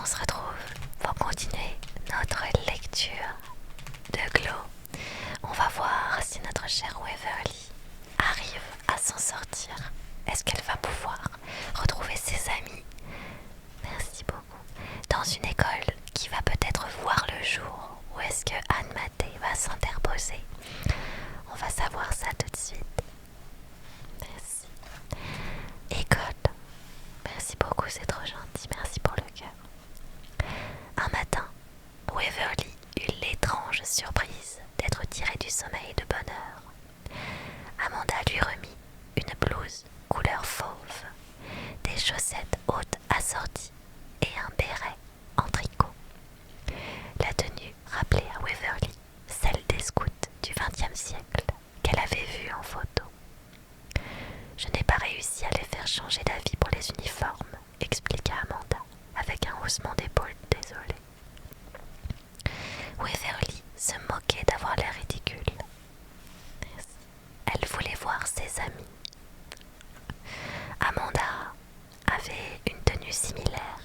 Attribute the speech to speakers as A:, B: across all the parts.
A: on se retrouve pour continuer notre lecture de Glow. On va voir si notre chère Waverly arrive à s'en sortir. Est-ce qu'elle va pouvoir retrouver ses amis? Merci beaucoup. Dans une école qui va peut-être voir le jour, ou est-ce que Anne Mathé va s'interposer? On va savoir ça tout de suite. Merci. École. Merci beaucoup, c'est trop gentil. Merci pour le cœur. Un matin, Waverly eut l'étrange surprise d'être tirée du sommeil de bonne heure. Amanda lui remit une blouse couleur fauve, des chaussettes hautes assorties et un béret en tricot. La tenue rappelait à Waverly celle des scouts du XXe siècle qu'elle avait vue en photo. Je n'ai pas réussi à les faire changer d'avis pour les uniformes, expliqua Amanda avec un haussement d'épaule désolé. Waverly se moquait d'avoir l'air ridicule. Elle voulait voir ses amis. Amanda avait une tenue similaire,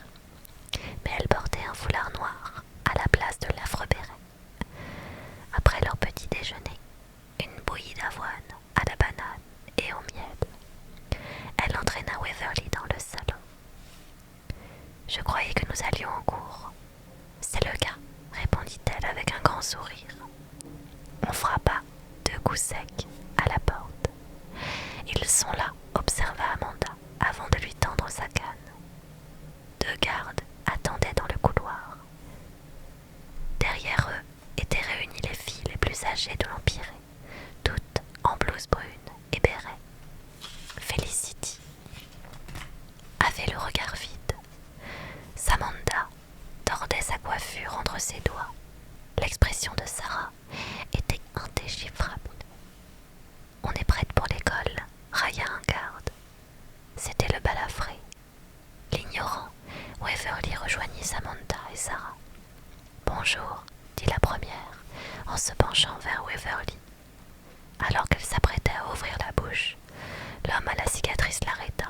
A: mais elle portait un foulard noir à la place de l'affreux béret. Après leur petit déjeuner, une bouillie d'avoine à la banane et au miel, elle entraîna Waverly dans le salon. Je croyais que nous allions en cours. C'est le cas, répondit-elle avec un grand sourire. On frappa 2 coups secs à la porte. Ils sont là, observa Amanda avant de lui tendre sa canne. 2 gardes attendaient dans le couloir. Derrière eux étaient réunies les filles les plus âgées de l'Empire, toutes en blouse brune et béret. Felicity avait le regard vide. Samantha tordait sa coiffure entre ses doigts. L'expression de Sarah était indéchiffrable. On est prête pour l'école, railla un garde. C'était le balafré. L'ignorant, Waverly rejoignit Samantha et Sarah. Bonjour, dit la première, en se penchant vers Waverly. Alors qu'elle s'apprêtait à ouvrir la bouche, l'homme à la cicatrice l'arrêta.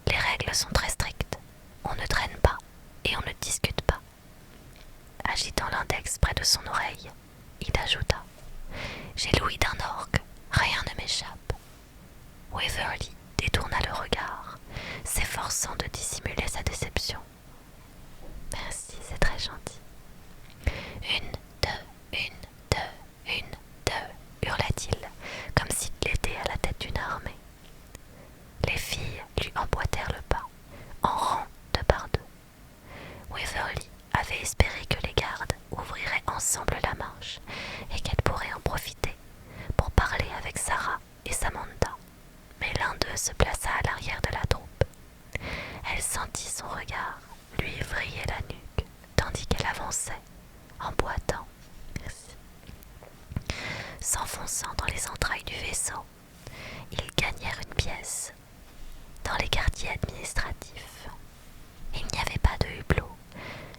A: Les règles sont très strictes. On ne traîne pas et on ne discute pas. Agitant l'index près de son oreille, il ajouta: J'ai l'ouïe d'un orque, rien ne m'échappe. Waverly détourna le regard, s'efforçant de dissimuler sa déception. Merci, c'est très gentil. 1, 2, 1, 2, 1, 2, hurla-t-il, comme s'il était à la tête d'une armée. Les filles lui emboîtèrent le pas, en rang 2 par 2. Waverly avait espéré que les gardes ouvriraient ensemble la marche et qu'elle pourrait en profiter pour parler avec Sarah et Samantha. Mais l'un d'eux se plaça à l'arrière de la troupe. Elle sentit son regard lui vriller la nuque, tandis qu'elle avançait, en boitant. Merci. S'enfonçant dans les entrailles du vaisseau, ils gagnèrent une pièce, dans les quartiers administratifs. Il n'y avait pas de hublot,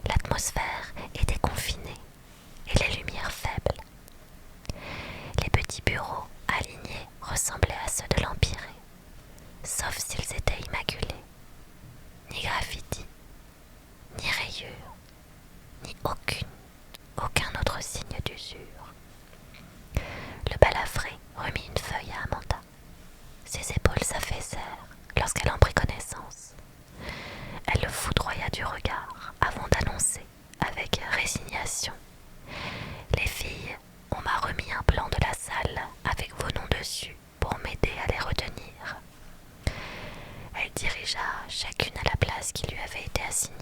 A: l'atmosphère était confinée et les lumières faibles. Les petits bureaux alignés ressemblaient à ceux de l'Empire, sauf s'ils étaient immaculés. Ni graffiti, ni rayures, ni aucun autre signe d'usure. Le balafré remit une feuille à Amanda. Ses épaules s'affaissèrent lorsqu'elle en prit connaissance. Elle le foudroya du regard avant d'annoncer avec résignation: Les filles, on m'a remis un plan de la salle avec vos noms dessus pour m'aider à les retenir. Elle dirigea chacune à la place qui lui avait été assignée.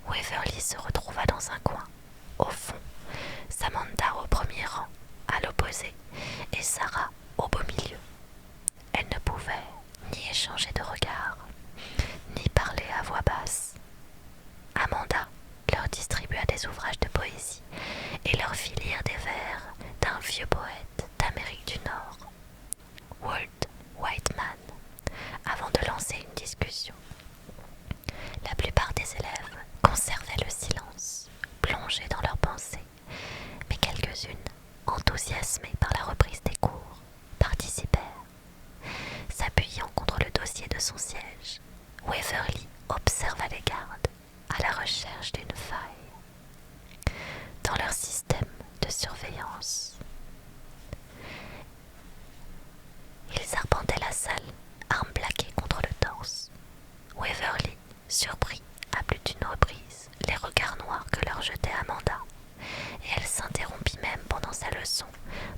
A: Waverly se retrouva dans un coin, au fond, Samantha au premier rang, à l'opposé, et Sarah au beau milieu. Elle ne pouvait ni échanger de regard, ni parler à voix basse. Amanda leur distribua des ouvrages de poésie et leur fit lire des vers d'un vieux poète d'Amérique du Nord, Walt Whitman, avant de lancer une discussion. La plupart des élèves conservaient le silence, plongés dans leurs pensées, mais quelques-unes, enthousiasmées par la reprise des cours, participèrent. S'appuyant contre le dossier de son siège, Waverly surprit à plus d'une reprise les regards noirs que leur jetait Amanda, et elle s'interrompit même pendant sa leçon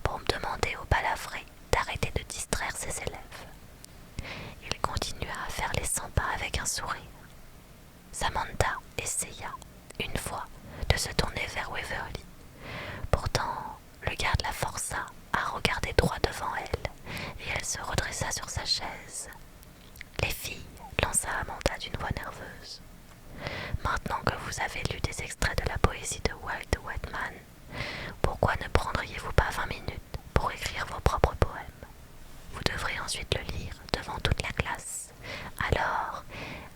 A: pour me demander au balafré d'arrêter de distraire ses élèves. Il continua à faire les 100 pas avec un sourire. Samantha essaya, une fois, de se tourner vers Waverly. Pourtant, le garde la força à regarder droit devant elle, et elle se redressa sur sa chaise. « Les filles, » lança Amanda d'une voix nerveuse. « Maintenant que vous avez lu des extraits de la poésie de Walt Whitman, pourquoi ne prendriez-vous pas 20 minutes pour écrire vos propres poèmes? Vous devrez ensuite le lire devant toute la classe. Alors,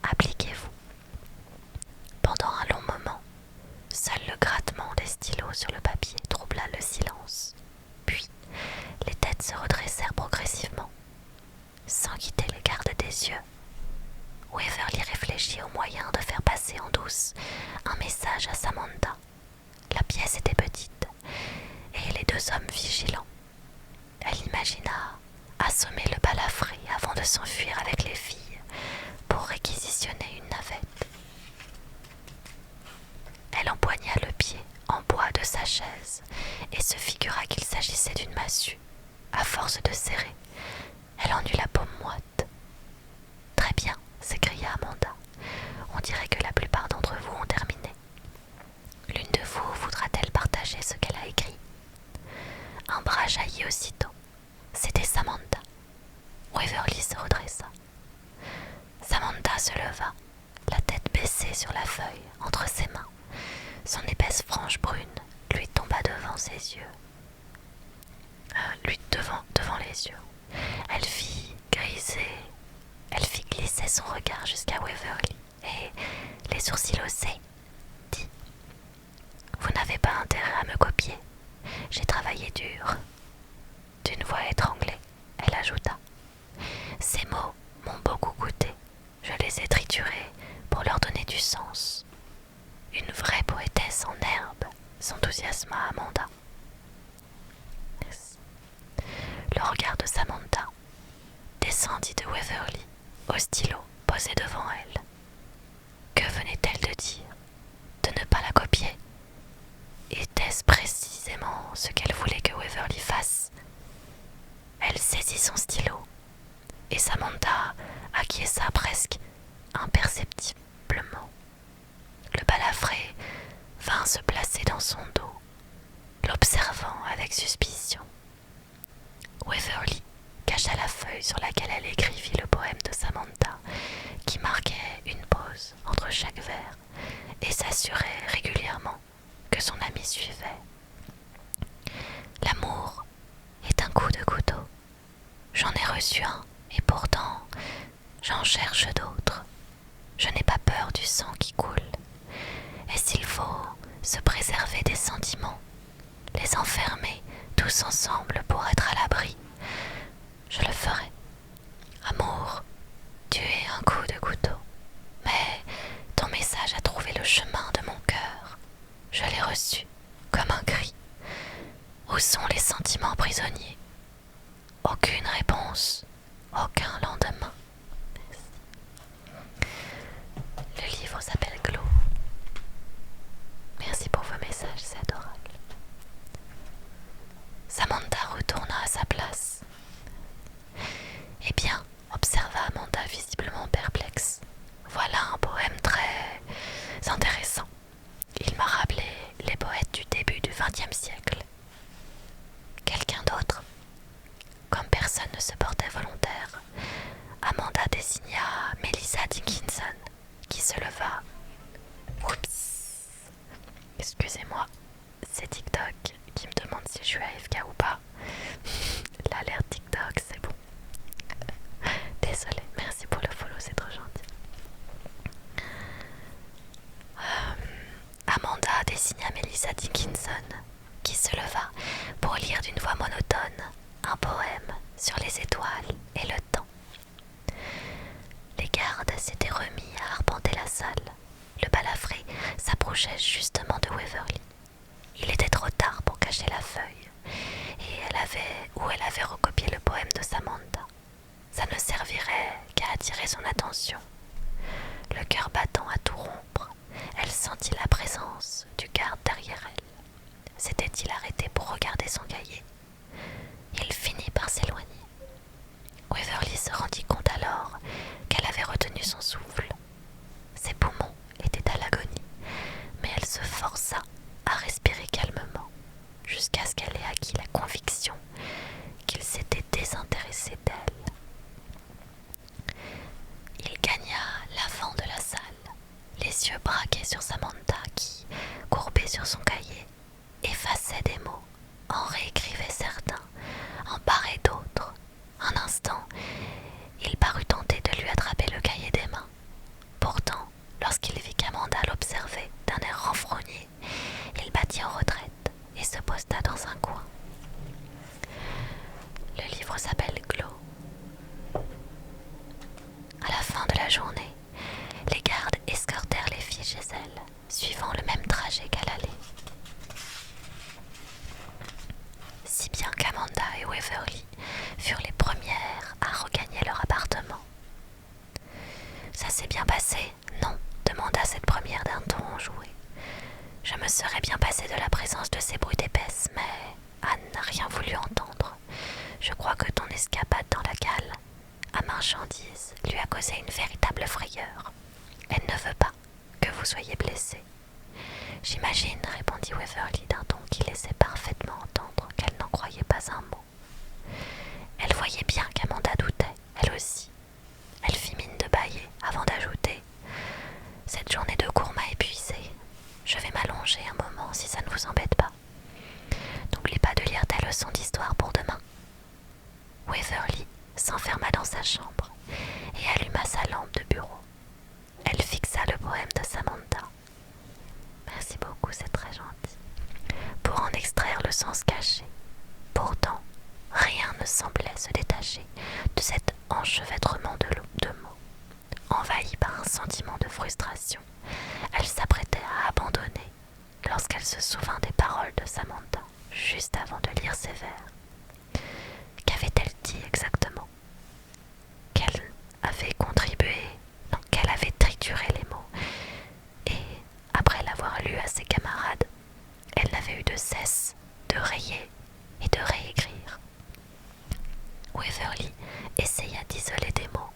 A: appliquez-vous. » Pendant un long moment, seul le grattement des stylos sur le papier troubla le silence. Puis, les têtes se redressèrent progressivement, sans quitter les gardes des yeux. Waverly réfléchit au moyen de faire passer en douce un message à Samantha. La pièce était petite, et les deux hommes vigilants. Elle imagina assommer le balafré avant de s'enfuir avec les filles pour réquisitionner une navette. Elle empoigna le pied en bois de sa chaise et se figura qu'il s'agissait d'une massue. À force de serrer, elle en eut la paume moite. « Très bien !» s'écria Amanda. « On dirait que la plupart d'entre vous ont terminé. L'une de vous voudra-t-elle partager ce qu'elle a écrit ?» Un bras jaillit aussitôt. C'était Samantha. Waverly se redressa. Samantha se leva, la tête baissée sur la feuille, entre ses mains. Son épaisse frange brune lui tomba devant ses yeux. Devant les yeux. Elle fit glisser son regard jusqu'à Waverly et, les sourcils haussés, dit « Vous n'avez pas intérêt à me copier. J'ai travaillé dur. » D'une voix étranglée, elle ajouta « Ces mots m'ont beaucoup coûté. Je les ai triturés pour leur donner du sens. » Une vraie poétesse en herbe, s'enthousiasma Amanda. Merci. Le regard de Samantha descendit de Waverly au stylo posé devant elle. Que venait-elle de dire? De ne pas la copier? Était-ce précisément ce qu'elle voulait que Waverly fasse? Elle saisit son stylo, et Samantha acquiesça presque imperceptiblement. Le balafré vint se placer dans son dos, l'observant avec suspicion. Waverly cacha la feuille sur laquelle elle écrivit le poème de Samantha, qui marquait une pause entre chaque vers, et s'assurait régulièrement que son ami suivait. L'amour est un coup de couteau. J'en ai reçu un, et pourtant, j'en cherche d'autres. Je n'ai pas peur du sang qui coule. Et s'il faut se préserver des sentiments, les enfermer tous ensemble pour être à l'abri, je le ferai. Amour, tu es un coup de couteau, mais ton message a trouvé le chemin de mon cœur. Je l'ai reçu comme un cri. Où sont les sentiments prisonniers? Aucune réponse, aucun lendemain. Le livre s'appelle Glow. Merci pour vos messages, c'est adorable. Samantha retourna à sa place. Eh bien, observa Amanda visiblement perplexe. Voilà un poème très intéressant. Il m'a rappelé les poètes du début du XXe siècle. Quelqu'un d'autre? Comme personne ne se portait volontaire, Amanda désigna Melissa Dickinson, qui se leva. Oups! Excusez-moi, c'est TikTok qui me demande si je suis AFK ou pas. L'alerte TikTok, c'est bon. Désolée, merci pour le follow, c'est trop gentil. Amanda désigna Melissa Dickinson, qui se leva pour lire d'une voix monotone un poème sur les étoiles et le temps. Les gardes s'étaient remis à arpenter la salle. Le balafré s'approchait justement de Waverly. Il était trop tard pour cacher la feuille, et elle avait recopié le poème de Samantha. Ça ne servirait qu'à attirer son attention. Le cœur battant les yeux braqués sur Samantha qui, courbée sur son cahier, effaçait des mots, en réécrivait certains, en barrait d'autres. Un instant, il parut tenter de lui attraper le cahier des mains. Pourtant, lorsqu'il vit qu'Amanda l'observait d'un air renfrogné, il battit en retraite et se posta dans un coin. Le livre s'appelle Glow. À la fin de la journée, les gardes escortèrent les filles chez elles, suivant le même trajet qu'à l'aller. Si bien qu'Amanda et Waverly furent les premières à regagner leur appartement. Ça s'est bien passé, non ? Demanda cette première d'un ton enjoué. Je me serais bien passé de la présence de ces bruits d'épaisse, mais Anne n'a rien voulu entendre. Je crois que ton escapade dans la cale à marchandises lui a causé une véritable frayeur. Elle ne veut pas que vous soyez blessé. J'imagine, répondit Waverly d'un ton qui laissait parfaitement entendre qu'elle n'en croyait pas un mot. Elle voyait bien qu'Amanda doutait, elle aussi. Elle fit mine de bâiller avant d'ajouter « Cette journée de cours m'a épuisée. Je vais m'allonger un moment si ça ne vous embête pas. N'oublie pas de lire ta leçon d'histoire pour demain. » Waverly s'enferma dans sa chambre et alluma sa lampe de bureau. Elle fixa le poème de Samantha. Merci beaucoup, c'est très gentil. Pour en extraire le sens caché. Pourtant, rien ne semblait se détacher de cet enchevêtrement de mots. Envahie par un sentiment de frustration, elle s'apprêtait à abandonner lorsqu'elle se souvint des paroles de Samantha juste avant de lire ses vers. Qu'avait-elle dit exactement? Qu'elle avait contribué, non, qu'elle avait trituré les mots, et après l'avoir lu à ses camarades, elle n'avait eu de cesse de rayer et de réécrire. Waverly essaya d'isoler des mots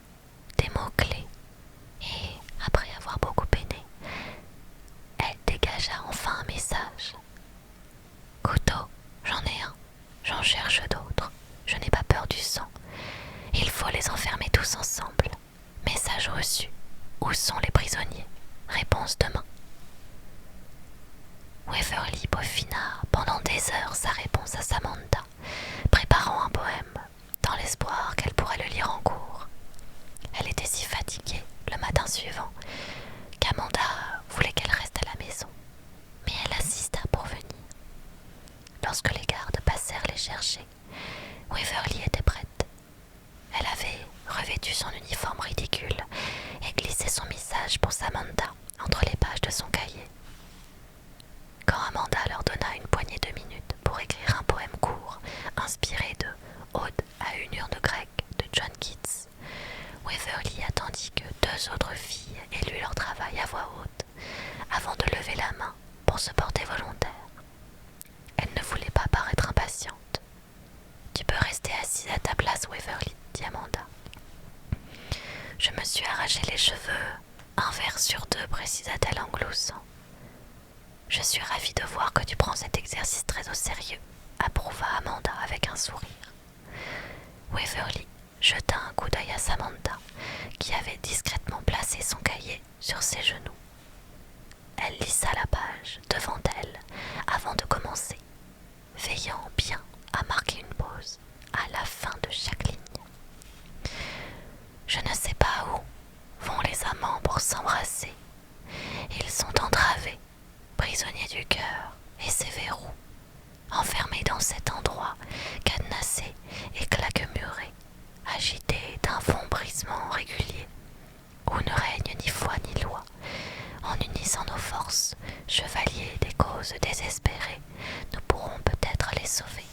A: clés, et après avoir beaucoup peiné, elle dégagea enfin un message. Couteau, j'en ai un, j'en cherche d'autres, je n'ai pas peur du sang. Il faut les enfermer tous ensemble. Message reçu. Où sont les prisonniers? Réponse demain. Waverly peaufina pendant des heures sa réponse à Samantha, préparant un poème, dans l'espoir qu'elle pourrait le lire en cours. Elle était si fatiguée le matin suivant qu'Amanda voulait qu'elle reste à la maison, mais elle insista pour venir. Lorsque les gardes passèrent les chercher, Waverly était prête. Elle avait revêtu son uniforme ridicule et glissé son message pour Samantha entre les pages de son cahier. Quand Amanda leur donna une poignée de minutes pour écrire un poème court inspiré de Ode à une urne grecque de John Keats, Waverly attendit que deux autres filles aient lu leur travail à voix haute avant de lever la main pour se porter volontaire. Elle ne voulait pas paraître impatiente. « Tu peux rester assise à ta place, Waverly, » dit Amanda. « Je me suis arraché les cheveux, un vers sur deux, précisa-t-elle en gloussant. « Je suis ravie de voir que tu prends cet exercice très au sérieux, » approuva Amanda avec un sourire. Waverly jeta un coup d'œil à Samantha, qui avait discrètement placé son cahier sur ses genoux. Elle lissa la page devant elle avant de commencer, veillant bien à marquer une pause à la fin de chaque ligne. Je ne sais pas où vont les amants pour s'embrasser. Ils sont entravés, prisonniers du cœur et ses verrous, enfermés dans cet endroit cadenassé et claquemuré, agité d'un vombrissement régulier, où ne règne ni foi ni loi. En unissant nos forces, chevaliers des causes désespérées, nous pourrons peut-être les sauver.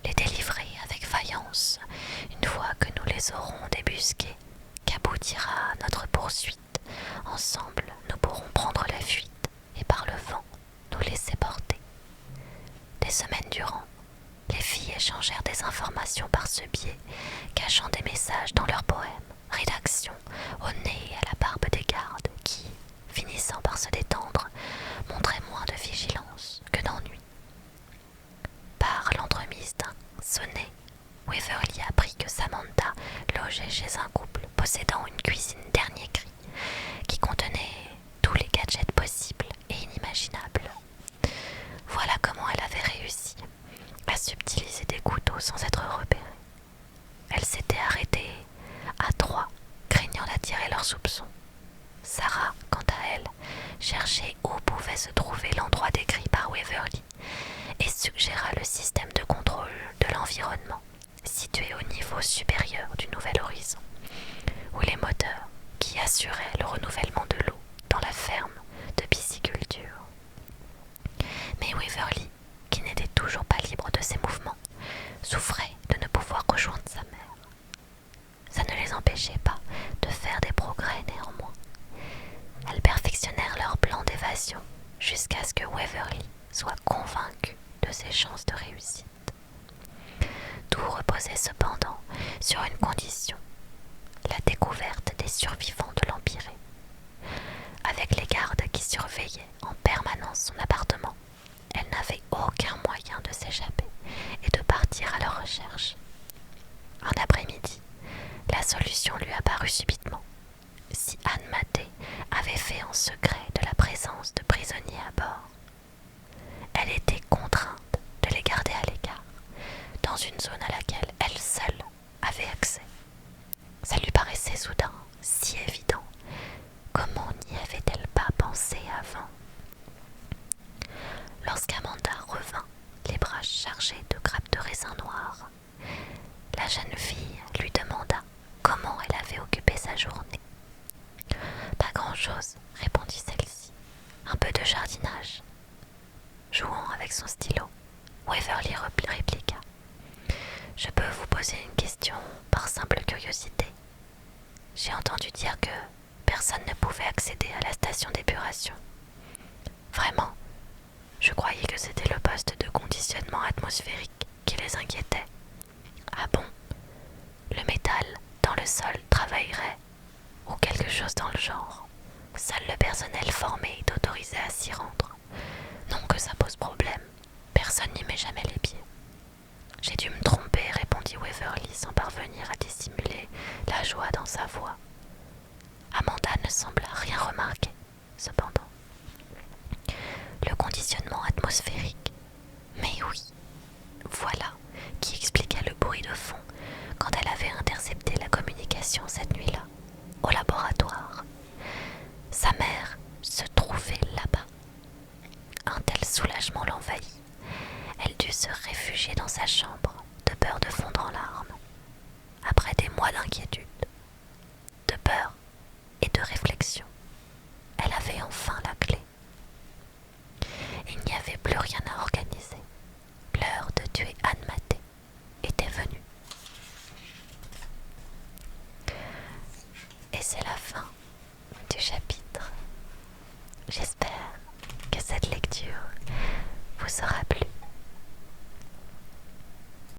A: Les délivrer avec vaillance, une fois que nous les aurons débusqués, qu'aboutira notre poursuite. Ensemble, nous pourrons prendre la fuite et par le vent nous laisser porter. Des semaines durant, les filles échangèrent des informations par ce biais, cachant des messages dans leurs poèmes, rédaction au nez et à la barbe des gardes qui, finissant par se détendre, montraient moins de vigilance. chercher où pouvait se trouver l'endroit décrit par Waverly et suggéra le système de contrôle de l'environnement situé au niveau supérieur du Nouvel Horizon, où les moteurs qui assuraient le renouvellement de l'eau dans la ferme de pisciculture. Mais Waverly, qui n'était toujours pas libre de ses mouvements, souffrait de ne pouvoir rejoindre sa mère. Ça ne les empêchait pas de faire des progrès néanmoins. Elles perfectionnèrent leur plan d'évasion jusqu'à ce que Waverly soit convaincu de ses chances de réussite. Tout reposait cependant sur une condition, la découverte des survivants de l'Empyrée. Avec les gardes qui surveillaient en permanence son appartement, elle n'avait aucun moyen de s'échapper et de partir à leur recherche. Un après-midi, la solution lui apparut subitement. Si Anne Maté avait fait en secret de la présence de prisonniers à bord, elle était contrainte de les garder à l'écart, dans une zone à laquelle elle seule avait accès. Ça lui paraissait soudain si évident. Comment n'y avait-elle pas pensé avant? Lorsqu'Amanda revint, les bras chargés de grappes de raisin noir, la jeune fille lui demanda comment elle avait occupé sa journée. Pas grand-chose, répondit celle-ci. Un peu de jardinage. Jouant avec son stylo, Waverly répliqua. Je peux vous poser une question par simple curiosité. J'ai entendu dire que personne ne pouvait accéder à la station d'épuration. Vraiment, je croyais que c'était le poste de conditionnement atmosphérique qui les inquiétait. Ah bon? Le métal dans le sol travaillerait, ou quelque chose dans le genre. Seul le personnel formé est autorisé à s'y rendre. Non que ça pose problème, personne n'y met jamais les pieds. J'ai dû me tromper, répondit Waverly sans parvenir à dissimuler la joie dans sa voix. Amanda ne sembla rien remarquer, cependant. Le conditionnement atmosphérique. Mais oui, voilà qui expliquait le bruit de fond quand elle avait intercepté la communication cette nuit-là, au laboratoire. Sa mère se trouvait là-bas. Un tel soulagement l'envahit. Elle dut se réfugier dans sa chambre, de peur de fondre en larmes. Après des mois d'inquiétude, de peur et de réflexion, elle avait enfin la clé. Il n'y avait plus rien à organiser. L'heure de tuer Anne Maté était venue. Et c'est la fin du chapitre. J'espère que cette lecture vous aura plu.